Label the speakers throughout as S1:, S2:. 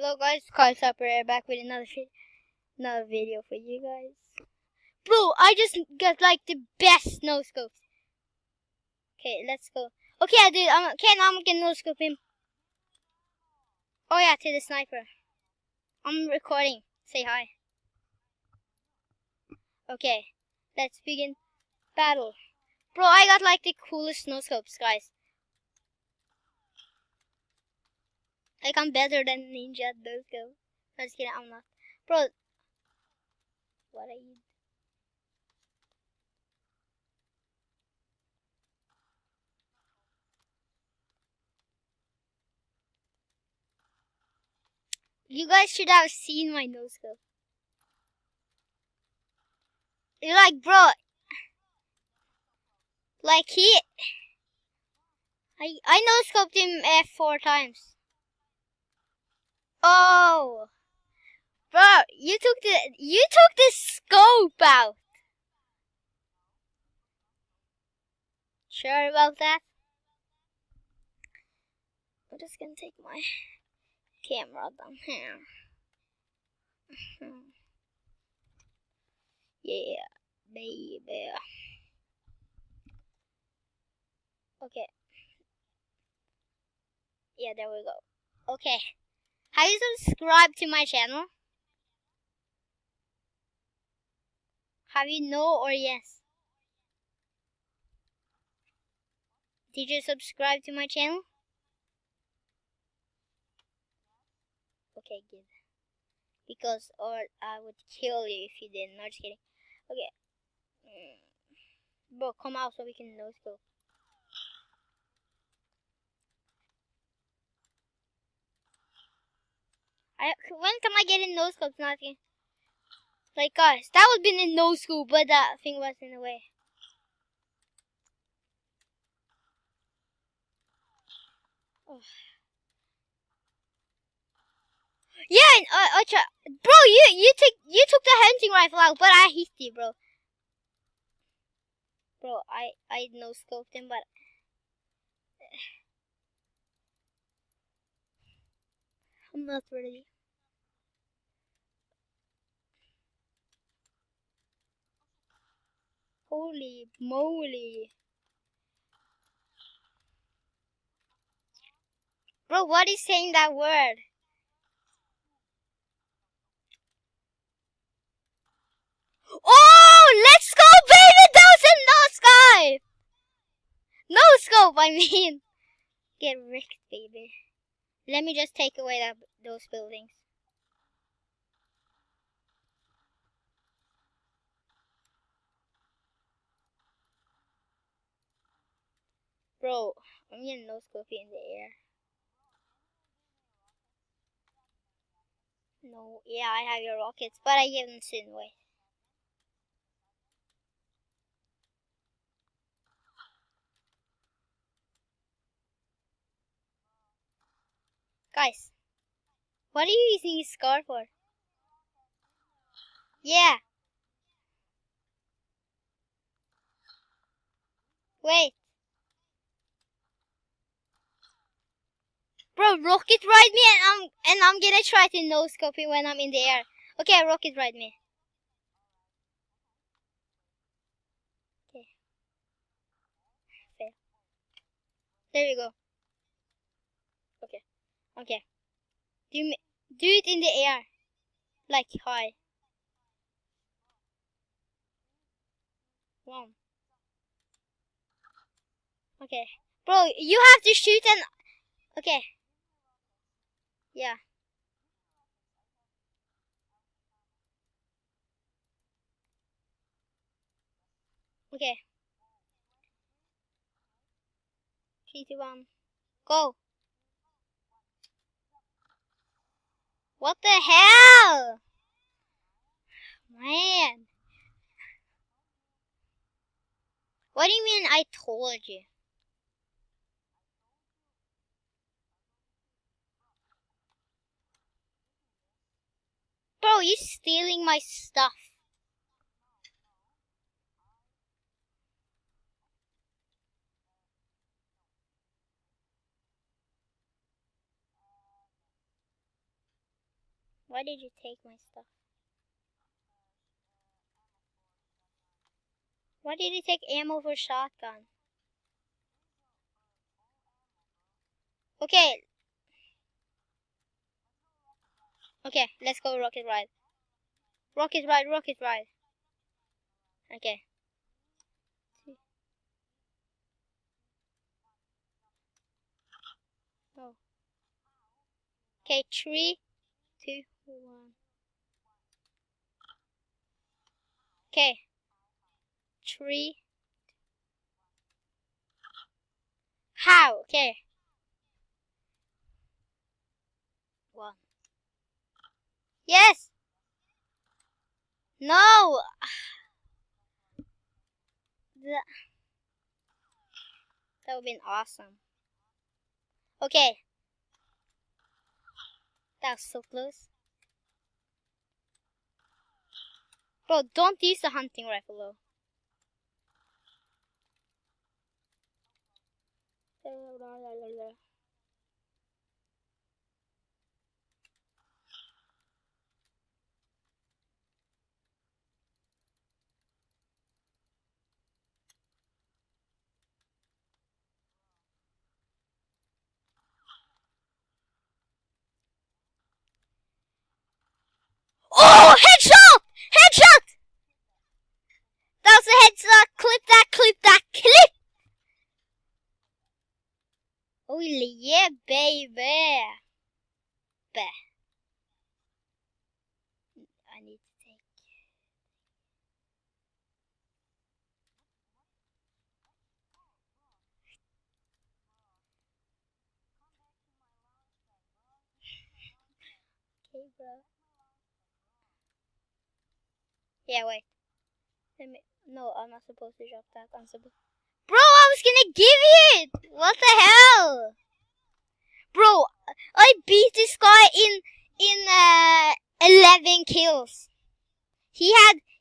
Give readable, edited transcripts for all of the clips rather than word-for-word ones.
S1: Hello guys, Kyle Supper back with another video for you guys. Bro, I just got like the best no scopes. Okay, let's go. Okay, I did. Okay, now I'm gonna no scope him. Oh yeah, to the sniper. I'm recording. Say hi. Okay, let's begin battle. Bro, I got like the coolest no scopes, guys. Like I'm better than Ninja at those scopes. I'm just kidding, I'm not. Bro, what are you? You guys should have seen my no scope. You're like, bro, like I no scoped him 4 times. Oh, bro, you took the scope out. Sure about that? I'm just gonna take my camera down here. Yeah, baby. Okay. Yeah, there we go. Okay. Have you subscribed to my channel? Have you no or yes? Did you subscribe to my channel? Okay, good. Because or I would kill you if you didn't. No, just kidding. Okay. Bro, come out so we can no scope. When can I get in no scopes? Nothing. Like guys, that would be in no scope, but that thing was in the way. Oh. Yeah, bro, you took the hunting rifle out, but I hit you, bro. Bro, I no scoped him, but I'm not ready. Holy moly. Bro, what is saying that word? Oh, let's go, baby! That was a no scope! No scope, I mean. Get wrecked, baby. Let me just take away those buildings. Bro, I'm gonna no scope you in the air. No, yeah, I have your rockets, but I give them soon. Wait. Guys, what are you using his scar for? Yeah. Wait. Bro, rocket ride me and I'm gonna try to no scope it when I'm in the air. Okay, rocket ride me. Okay. Fail. There you go. Okay. Okay. Do it in the air. Like high. One. Okay. Bro, you have to shoot and okay. Yeah. Okay. 3, 2, 1. Go. What the hell? Man. What do you mean I told you? Bro, you stealing my stuff. Why did you take my stuff? Why did you take ammo for shotgun? Okay. Okay, let's go rocket ride. Rocket ride, rocket ride. Okay. Oh. Okay, 3, 2, 1. Okay. 3. How? Okay. 1. Yes! No! That would have been awesome. Okay. That was so close. Bro, don't use the hunting rifle though. Oh, headshot! Headshot! That was a headshot. Clip that, clip that, clip! Oh yeah, baby. I need to take. Okay, bro. Yeah, wait. No, I'm not supposed to drop that. I'm supposed. Bro, I was gonna give you it. What the hell? Bro, I beat this guy in 11 kills. He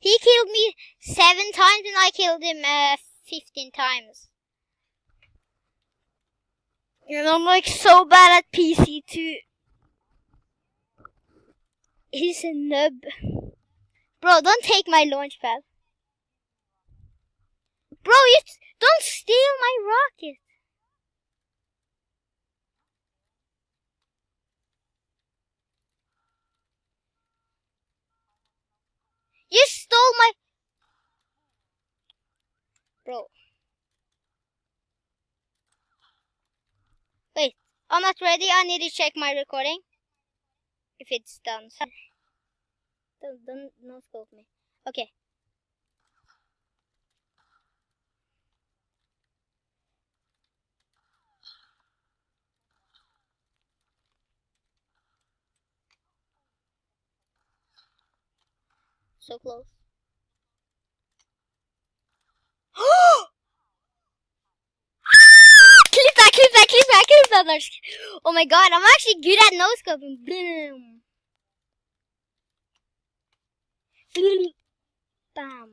S1: killed me 7 times and I killed him 15 times. And I'm like so bad at PC too. He's a nub. Bro, don't take my launch pad. Bro, you don't steal my rocket. You stole my... Bro. Wait, I'm not ready. I need to check my recording. If it's done. Don't no scope me. Okay. So close. Clip that, clip that, clip that, clip that. Oh my god, I'm actually good at no-scoping. Boom. Bam.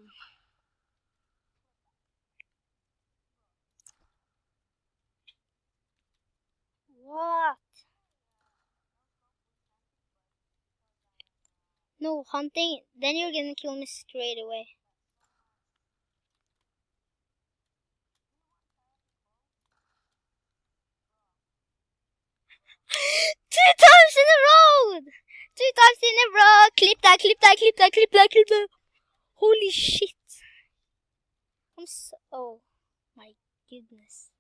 S1: What? No, hunting. Then you're gonna kill me straight away. Two times in a row! 2 times in a row! Clip that, clip that, clip that, clip that, clip that. Holy shit. I'm so... Oh my goodness.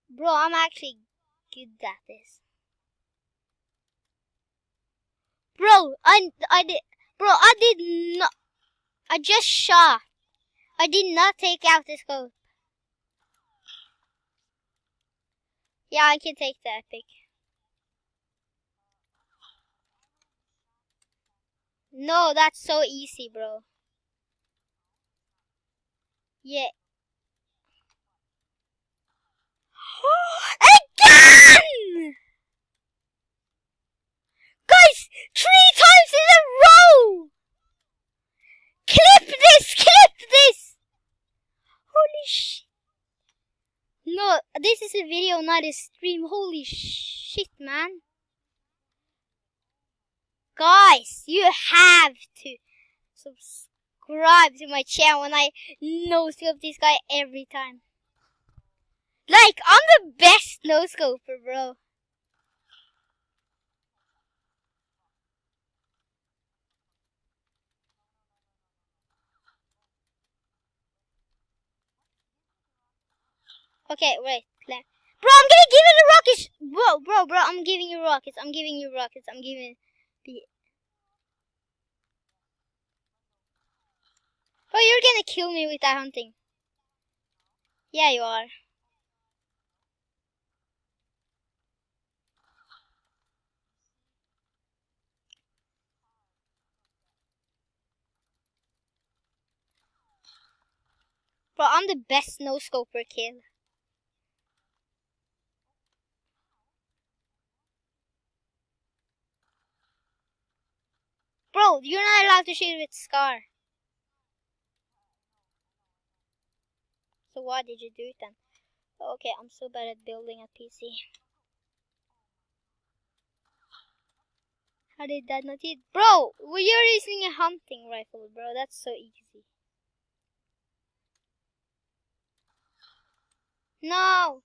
S1: Bro, I'm actually good at this. Bro, I did not... I just shot. I did not take out the scope. Yeah, I can take the epic. No, that's so easy, bro. Yeah. Again! Guys, 3 times in a row! Clip this! Clip this! Holy shit. No, this is the video, not the stream. Holy shit, man. Guys, you have to subscribe to my channel when I no-scope this guy every time. Like, I'm the best no-scoper, bro. Okay, wait. Bro, I'm gonna give you the rockets. Bro, I'm giving you rockets. I'm giving you rockets. I'm giving the... Bro, you're gonna kill me with that hunting. Yeah, you are. Bro, I'm the best no-scoper kid. Bro, you're not allowed to shoot with Scar. So why did you do it then? Okay, I'm so bad at building a PC. How did that not hit? Bro, you're using a hunting rifle, bro. That's so easy. No!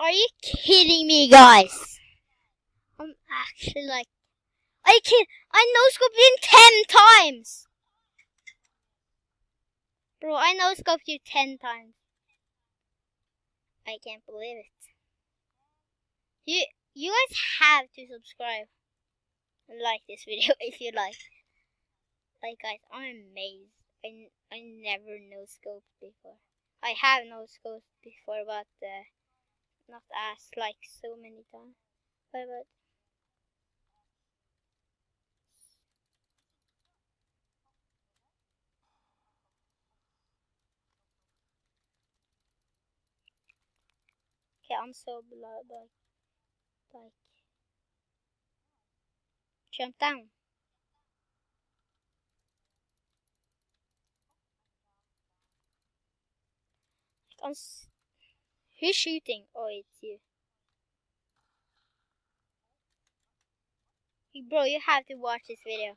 S1: Are you kidding me, guys? I'm actually like... I no-scoped you 10 times! Bro, I no-scoped you 10 times. I can't believe it. You guys have to subscribe and like this video if you like. Like, guys, I'm amazed. I never no-scoped before. I have no-scoped before, but not as like so many times. But okay, I'm so blood like jump down. Who's shooting? Oh, it's you. Bro, you have to watch this video.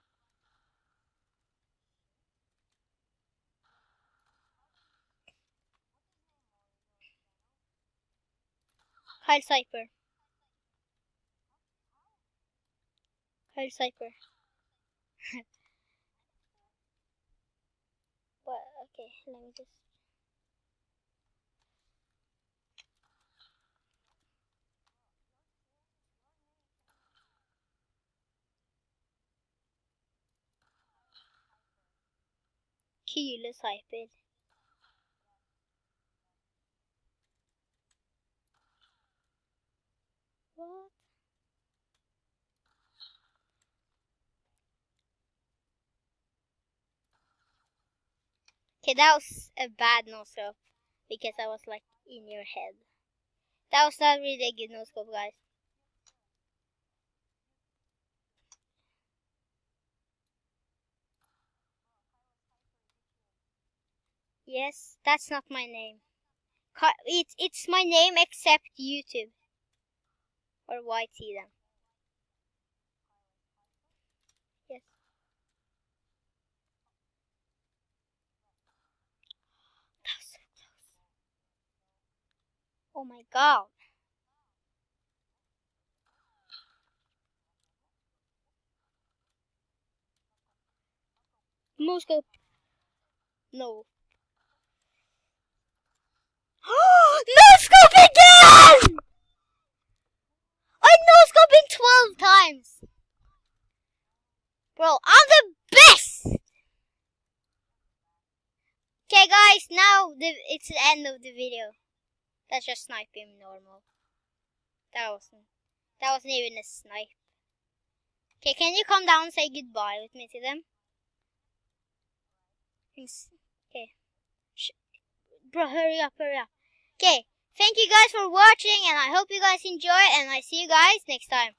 S1: Kyle Cyper. Kyle Cyper. Well, okay, let me just... Kyle Cyper. What? Okay, that was a bad no-scope because I was like in your head. That was not really a good no-scope, guys. Yes, that's not my name. It's my name except YouTube or YT then. Yes. That was so close. Oh my god. No-scope. No. No-scope again! I no-scoping 12 times. Bro, I'm the best! Okay guys, now it's the end of the video. That's just sniping normal. That wasn't even a snipe. Okay, can you come down and say goodbye with me to them? Okay. Bro, hurry up. Okay, thank you guys for watching, and I hope you guys enjoy, and I see you guys next time.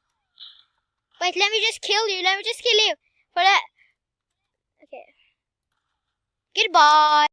S1: Wait, let me just kill you. For that. Okay. Goodbye.